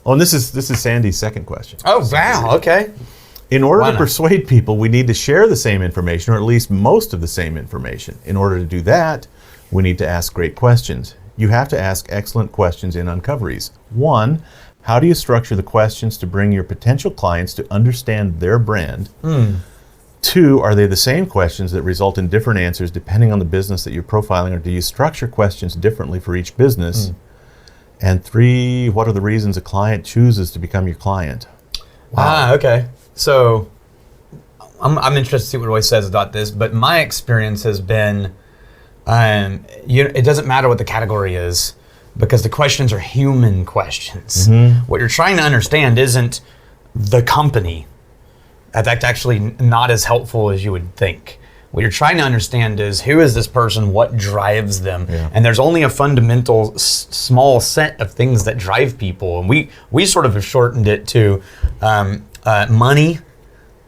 Oh, and this is Sandy's second question. Oh, wow. Okay. In order to persuade people, we need to share the same information, or at least most of the same information. In order to do that, we need to ask great questions. You have to ask excellent questions in Uncoveries. 1, how do you structure the questions to bring your potential clients to understand their brand? 2, are they the same questions that result in different answers depending on the business that you're profiling, or do you structure questions differently for each business? And 3, what are the reasons a client chooses to become your client? Wow. Okay. So I'm interested to see what Roy says about this, but my experience has been, it doesn't matter what the category is, because the questions are human questions. What you're trying to understand isn't the company. That's actually not as helpful as you would think. What you're trying to understand is, who is this person, what drives them? And there's only a fundamental small set of things that drive people. And we sort of have shortened it to money,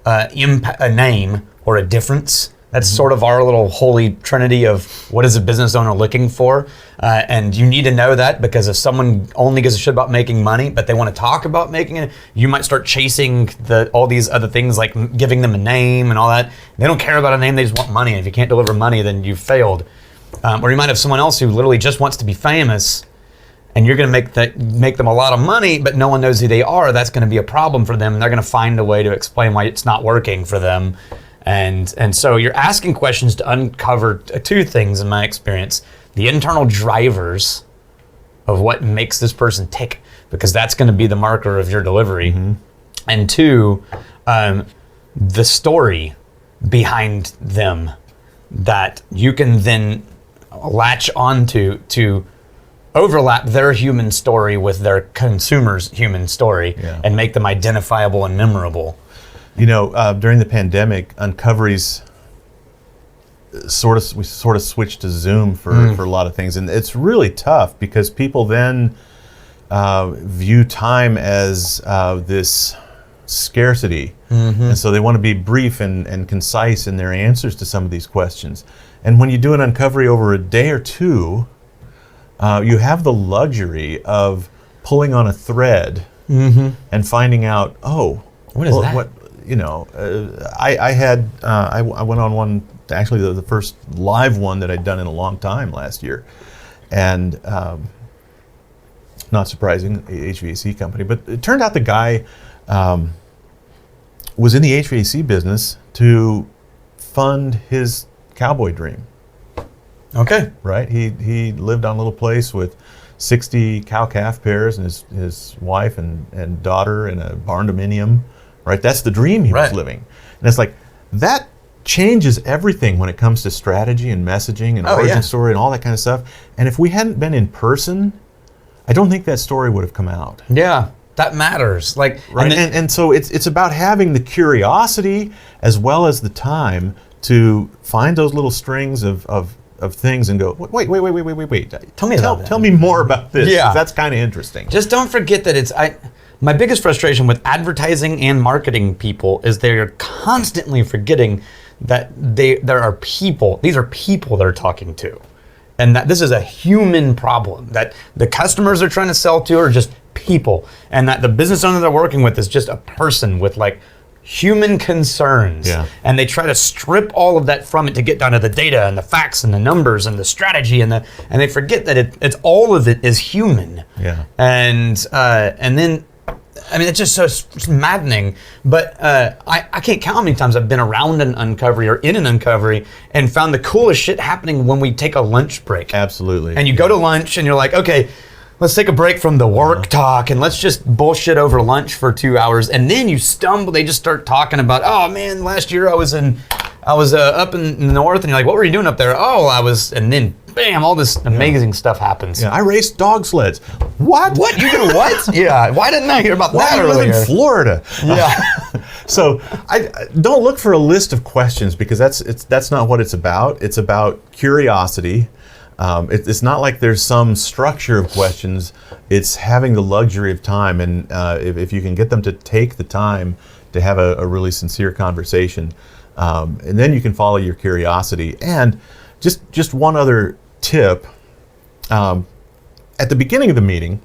a name, or a difference. That's sort of our little holy trinity of what is a business owner looking for. And you need to know that, because if someone only gives a shit about making money, but they want to talk about making it, you might start chasing all these other things, like giving them a name and all that. They don't care about a name, they just want money. And if you can't deliver money, then you've failed. Or you might have someone else who literally just wants to be famous, and you're going to make them a lot of money, but no one knows who they are. That's going to be a problem for them, and they're going to find a way to explain why it's not working for them. And so you're asking questions to uncover 2 things, in my experience: the internal drivers of what makes this person tick, because that's going to be the marker of your delivery. And 2, the story behind them that you can then latch onto to overlap their human story with their consumer's human story, and make them identifiable and memorable. You know, during the pandemic, Uncoveries we sort of switched to Zoom for a lot of things, and it's really tough because people then view time as this scarcity, and so they want to be brief and concise in their answers to some of these questions. And when you do an Uncovery over a day or 2, you have the luxury of pulling on a thread and finding out, what is that? I went on one, actually the first live one that I'd done in a long time last year, and not surprising, HVAC company, but it turned out the guy was in the HVAC business to fund his cowboy dream. Okay. Right? He lived on a little place with 60 cow-calf pairs and his wife and daughter in a barn-dominium. Right? That's the dream he was living. And it's like, that changes everything when it comes to strategy and messaging and origin story and all that kind of stuff. And if we hadn't been in person, I don't think that story would have come out. Yeah, that matters. Like, right? And so it's about having the curiosity as well as the time to find those little strings of things and go, wait. Tell me more about this. Yeah. That's kind of interesting. Just don't forget that my biggest frustration with advertising and marketing people is they're constantly forgetting that there are people. These are people they're talking to, and that this is a human problem. That the customers they're trying to sell to are just people, and that the business owner they're working with is just a person with like human concerns. Yeah. And they try to strip all of that from it to get down to the data and the facts and the numbers and the strategy and they forget that it's all of it is human. Yeah. And then, I mean, it's just so maddening. But I can't count how many times I've been around an Uncovery or in an Uncovery and found the coolest shit happening when we take a lunch break. Absolutely. And you go to lunch and you're like, okay, let's take a break from the work talk and let's just bullshit over lunch for 2 hours. And then you stumble, they just start talking about, oh man, last year I was up in the north, and you're like, what were you doing up there? And then bam, all this amazing stuff happens. Yeah, I raced dog sleds. What? You do what? Yeah, why didn't I hear about that earlier? I live in Florida. Yeah. So I don't look for a list of questions, because that's not what it's about. It's about curiosity. It's not like there's some structure of questions. It's having the luxury of time, and if you can get them to take the time to have a really sincere conversation, and then you can follow your curiosity. And just one other tip: at the beginning of the meeting,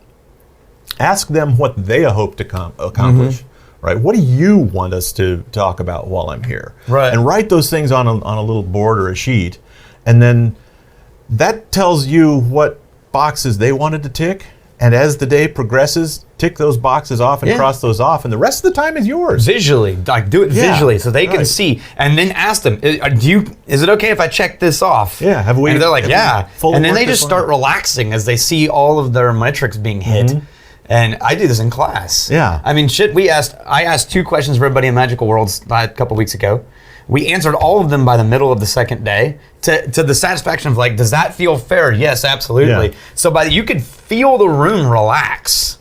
Ask them what they hope to accomplish. Right? What do you want us to talk about while I'm here? Right. And write those things on a little board or a sheet, and then that tells you what boxes they wanted to tick. And as the day progresses, tick those boxes off and cross those off, and the rest of the time is yours. Visually, like do it visually so they can see, and then ask them, is it okay if I check this off? Yeah, have we? And they're like, yeah. And then they just one? start relaxing as they see all of their metrics being hit. And I do this in class. Yeah. I mean, I asked 2 questions for everybody in Magical Worlds a couple weeks ago. We answered all of them by the middle of the second day to the satisfaction of like, does that feel fair? Yes, absolutely. Yeah. So you could feel the room relax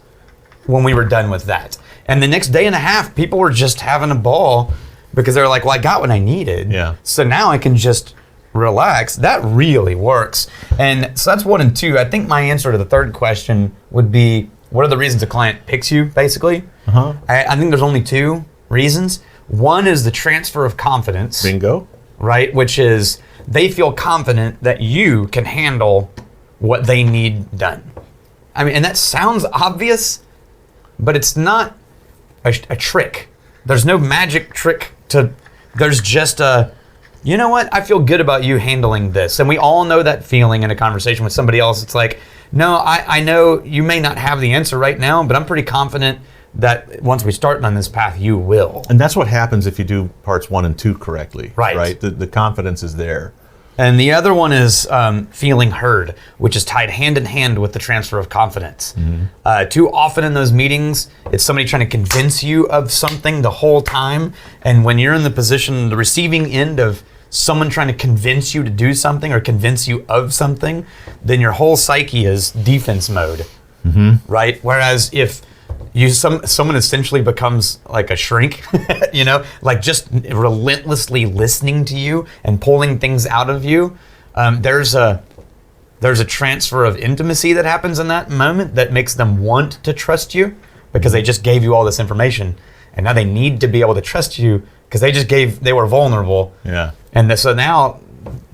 when we were done with that. And the next day and a half, people were just having a ball because they were like, well, I got what I needed. Yeah. So now I can just relax. That really works. And so that's 1 and 2. I think my answer to the third question would be, what are the reasons a client picks you, basically? I think there's only 2 reasons. One is the transfer of confidence. Bingo. Right? Which is they feel confident that you can handle what they need done. I mean, and that sounds obvious, but it's not a trick. There's no magic trick there's just you know what? I feel good about you handling this. And we all know that feeling in a conversation with somebody else. It's like, no, I know you may not have the answer right now, but I'm pretty confident that once we start on this path, you will. And that's what happens if you do parts 1 and 2 correctly. Right. The confidence is there. And the other one is feeling heard, which is tied hand in hand with the transfer of confidence. Too often in those meetings, it's somebody trying to convince you of something the whole time. And when you're in the receiving end of someone trying to convince you to do something or convince you of something, then your whole psyche is defense mode, right? Whereas if someone essentially becomes like a shrink, like just relentlessly listening to you and pulling things out of you, there's a transfer of intimacy that happens in that moment that makes them want to trust you because they just gave you all this information, and now they need to be able to trust you because they were vulnerable. Yeah. And so now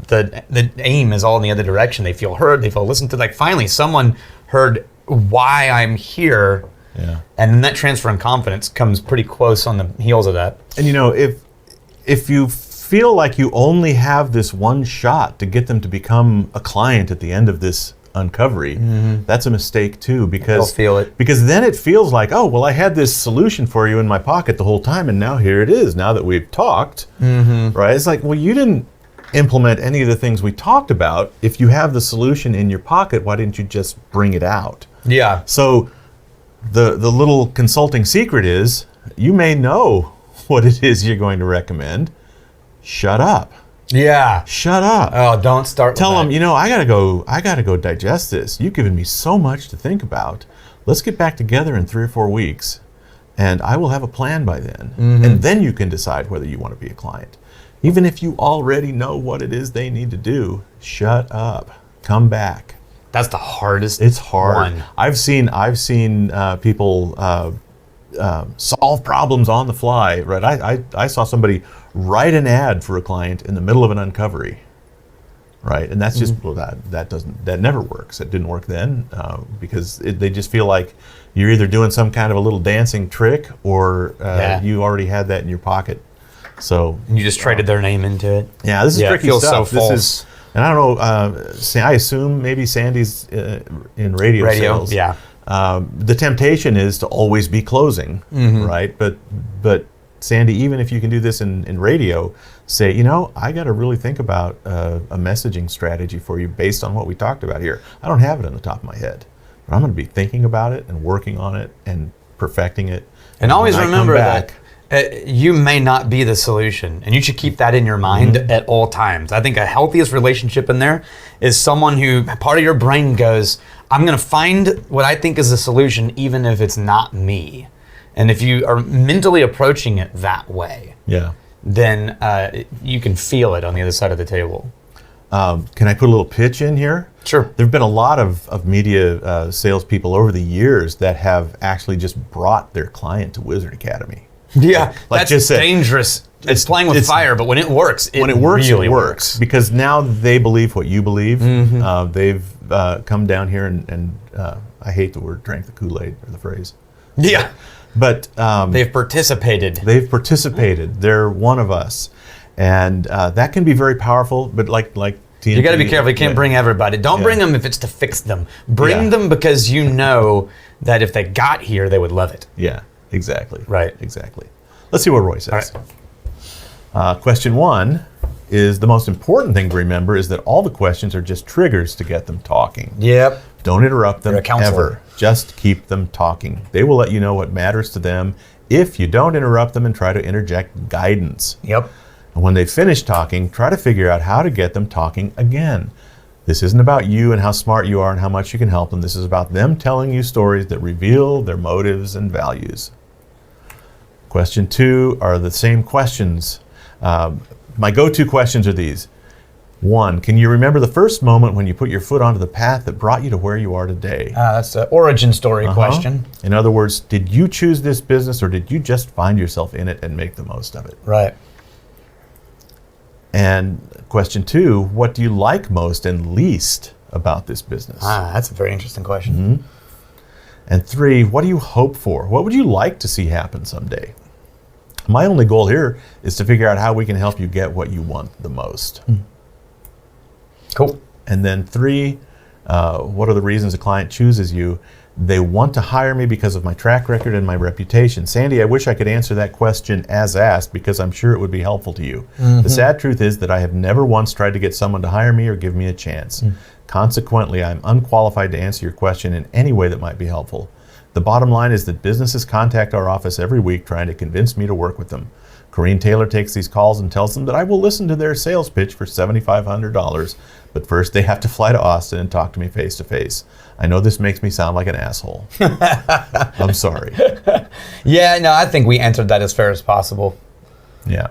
the aim is all in the other direction. They feel heard, they feel listened to. Like finally someone heard why I'm here. Yeah. And then that transfer in confidence comes pretty close on the heels of that. And if you feel like you only have this one shot to get them to become a client at the end of this Uncovery, that's a mistake too, because they'll feel it. Because then it feels like, oh, well, I had this solution for you in my pocket the whole time, and now here it is. Now that we've talked, right? It's like, well, you didn't implement any of the things we talked about. If you have the solution in your pocket, why didn't you just bring it out? Yeah. So the little consulting secret is, you may know what it is you're going to recommend. Shut up. Yeah. Shut up. Oh, don't start. Tell them, I gotta go digest this. You've given me so much to think about. Let's get back together in 3 or 4 weeks, and I will have a plan by then. And then you can decide whether you want to be a client. Even if you already know what it is they need to do, shut up. Come back. That's the hardest. It's hard. one. I've seen people solve problems on the fly. Right. I saw somebody write an ad for a client in the middle of an Uncovery. Right. And that's just that never works. It didn't work then because they just feel like you're either doing some kind of a little dancing trick or you already had that in your pocket. So you just traded their name into it. Yeah, this is tricky it feels stuff. So false. And I don't know. I assume maybe Sandy's in radio sales. Yeah. The temptation is to always be closing, right? But Sandy, even if you can do this in radio, say, I got to really think about a messaging strategy for you based on what we talked about here. I don't have it on the top of my head, but I'm going to be thinking about it and working on it and perfecting it. And always remember that you may not be the solution, and you should keep that in your mind at all times. I think a healthiest relationship in there is someone who, part of your brain goes, I'm going to find what I think is the solution, even if it's not me. And if you are mentally approaching it that way, then you can feel it on the other side of the table. Can I put a little pitch in here? Sure. There have been a lot of media salespeople over the years that have actually just brought their client to Wizard Academy. Yeah, like that's dangerous. It's playing with fire, but when it works, it really works. Because now they believe what you believe. They've come down here and I hate the word drank the Kool-Aid or the phrase. Yeah. But They've participated. They're one of us. And that can be very powerful, but like TNT, You got to be careful. You can't bring everybody. Don't bring them if it's to fix them. Bring them because you know that if they got here, they would love it. Yeah, exactly. Right. Exactly. Let's see what Roy says. All right. Question 1 is the most important thing to remember is that all the questions are just triggers to get them talking. Yep. Don't interrupt them You're a counselor. ever. Just keep them talking. They will let you know what matters to them if you don't interrupt them and try to interject guidance. Yep. And when they finish talking, try to figure out how to get them talking again. This isn't about you and how smart you are and how much you can help them. This is about them telling you stories that reveal their motives and values. Question 2 are the same questions. My go-to questions are these. 1, can you remember the first moment when you put your foot onto the path that brought you to where you are today? That's an origin story question. In other words, did you choose this business or did you just find yourself in it and make the most of it? Right. And question 2, what do you like most and least about this business? That's a very interesting question. And 3, what do you hope for? What would you like to see happen someday? My only goal here is to figure out how we can help you get what you want the most. Cool. And then 3, what are the reasons a client chooses you? They want to hire me because of my track record and my reputation. Sandy, I wish I could answer that question as asked because I'm sure it would be helpful to you. The sad truth is that I have never once tried to get someone to hire me or give me a chance. Consequently, I'm unqualified to answer your question in any way that might be helpful. The bottom line is that businesses contact our office every week trying to convince me to work with them. Corrine Taylor takes these calls and tells them that I will listen to their sales pitch for $7,500, but first they have to fly to Austin and talk to me face to face. I know this makes me sound like an asshole. I'm sorry. Yeah, no, I think we answered that as fair as possible. Yeah.